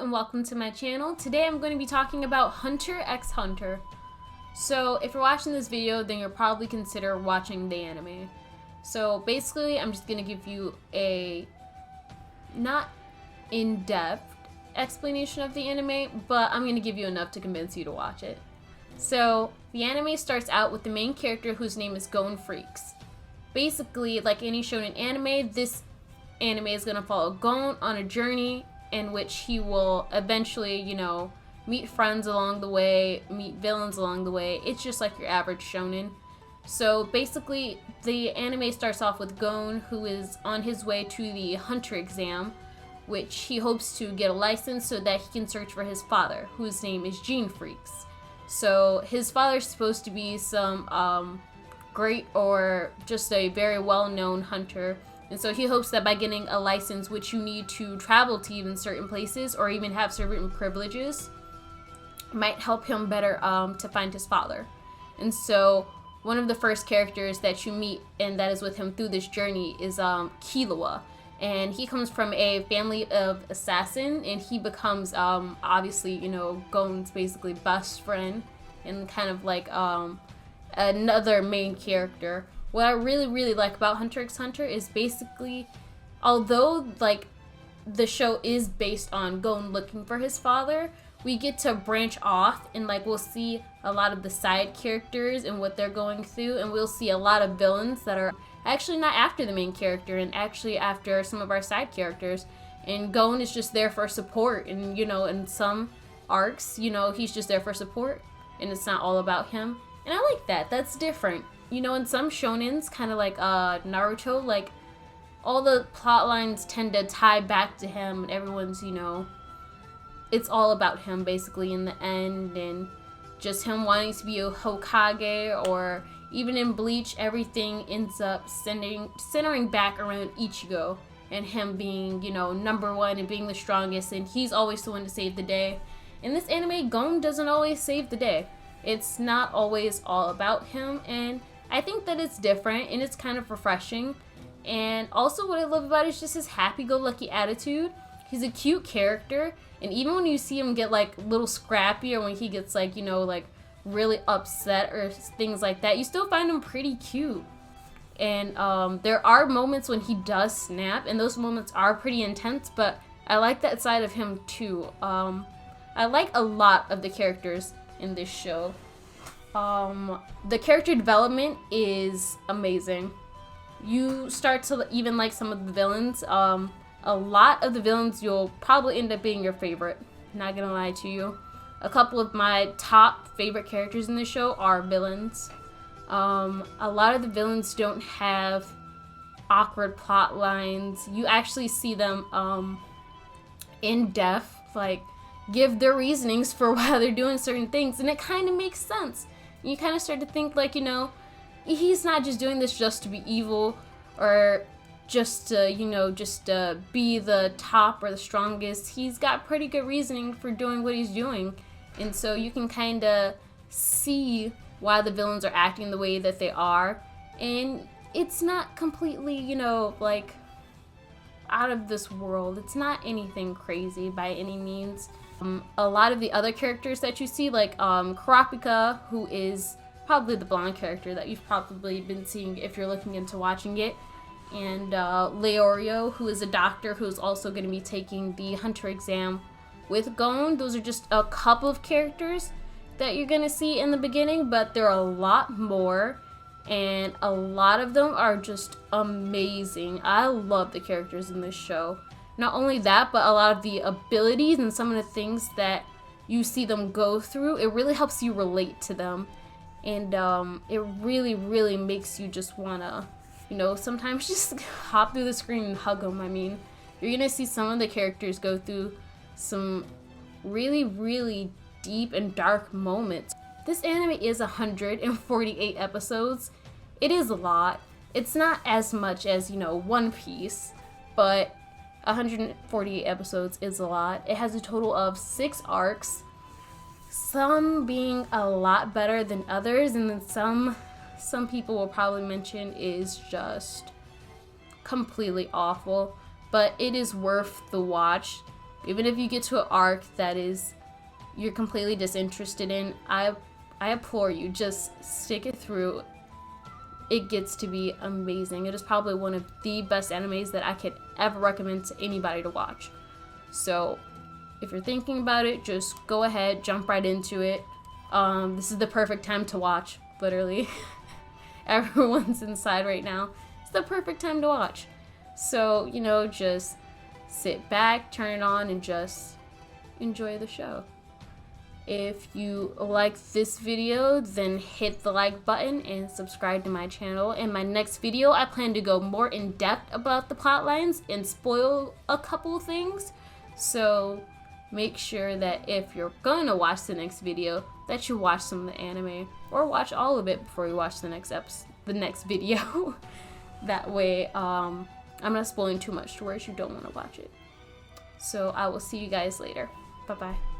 and welcome to my channel. Today I'm going to be talking about Hunter x Hunter. So if you're watching this video, then you'll probably consider watching the anime. So basically I'm just going to give you a not in-depth explanation of the anime, but I'm going to give you enough to convince you to watch it. So the anime starts out with the main character whose name is Gon Freaks. Basically, like any shonen anime, this anime is going to follow Gon on a journey in which he will eventually, meet friends along the way, meet villains along the way. It's just like your average shonen. So basically, the anime starts off with Gon, who is on his way to the Hunter exam, which he hopes to get a license so that he can search for his father, whose name is Gene Freaks. So his father's supposed to be some great or just a very well-known hunter. And so he hopes that by getting a license, which you need to travel to even certain places or even have certain privileges, might help him better to find his father. And so one of the first characters that you meet and that is with him through this journey is Killua. And he comes from a family of assassin, and he becomes obviously, Gon's basically best friend and kind of like another main character. What I really like about Hunter x Hunter is basically, although like the show is based on Gon looking for his father, we get to branch off and like we'll see a lot of the side characters and what they're going through, and we'll see a lot of villains that are actually not after the main character and actually after some of our side characters. And Gon is just there for support, and in some arcs, he's just there for support and it's not all about him. And I like that. That's different. In some shonens, kind of like Naruto, like all the plot lines tend to tie back to him, and everyone's, it's all about him basically in the end, and just him wanting to be a Hokage. Or even in Bleach, everything ends up centering back around Ichigo and him being, number one and being the strongest, and he's always the one to save the day. In this anime, Gon doesn't always save the day. It's not always all about him, and I think that it's different and it's kind of refreshing. And also what I love about it is just his happy-go-lucky attitude. He's a cute character, and even when you see him get like a little scrappy, or when he gets like, like really upset or things like that, you still find him pretty cute. And there are moments when he does snap, and those moments are pretty intense, but I like that side of him too. I like a lot of the characters in this show. The character development is amazing. You start to even like some of the villains. A lot of the villains you'll probably end up being your favorite. Not gonna lie to you. A couple of my top favorite characters in this show are villains. A lot of the villains don't have awkward plot lines. You actually see them in depth, like give their reasonings for why they're doing certain things, and it kind of makes sense. You kind of start to think like, he's not just doing this just to be evil or just to, be the top or the strongest. He's got pretty good reasoning for doing what he's doing. And so you can kind of see why the villains are acting the way that they are. And it's not completely, like out of this world. It's not anything crazy by any means. A lot of the other characters that you see, like Kurapika, who is probably the blonde character that you've probably been seeing if you're looking into watching it, and Leorio, who is a doctor who's also going to be taking the Hunter exam with Gon. Those are just a couple of characters that you're going to see in the beginning, but there are a lot more, and a lot of them are just amazing. I love the characters in this show. Not only that, but a lot of the abilities and some of the things that you see them go through, it really helps you relate to them. And it really makes you just want to, sometimes just hop through the screen and hug them. I mean, you're going to see some of the characters go through some really deep and dark moments. This anime is 148 episodes. It is a lot. It's not as much as, One Piece, but 148 episodes is a lot. It has a total of 6 arcs, some being a lot better than others, and then some people will probably mention is just completely awful, but it is worth the watch. Even if you get to an arc that is you're completely disinterested in, I implore you, just stick it through. It gets to be amazing. It is probably one of the best animes that I could ever recommend to anybody to watch. So if you're thinking about it, just go ahead, jump right into it. This is the perfect time to watch, literally. Everyone's inside right now. It's the perfect time to watch. So, you know, just sit back, turn it on, and just enjoy the show. If you like this video, then hit the like button and subscribe to my channel. In my next video, I plan to go more in depth about the plot lines and spoil a couple things. So make sure that if you're going to watch the next video, that you watch some of the anime, or watch all of it before you watch the next video. That way, I'm not spoiling too much to where you don't want to watch it. So I will see you guys later. Bye bye.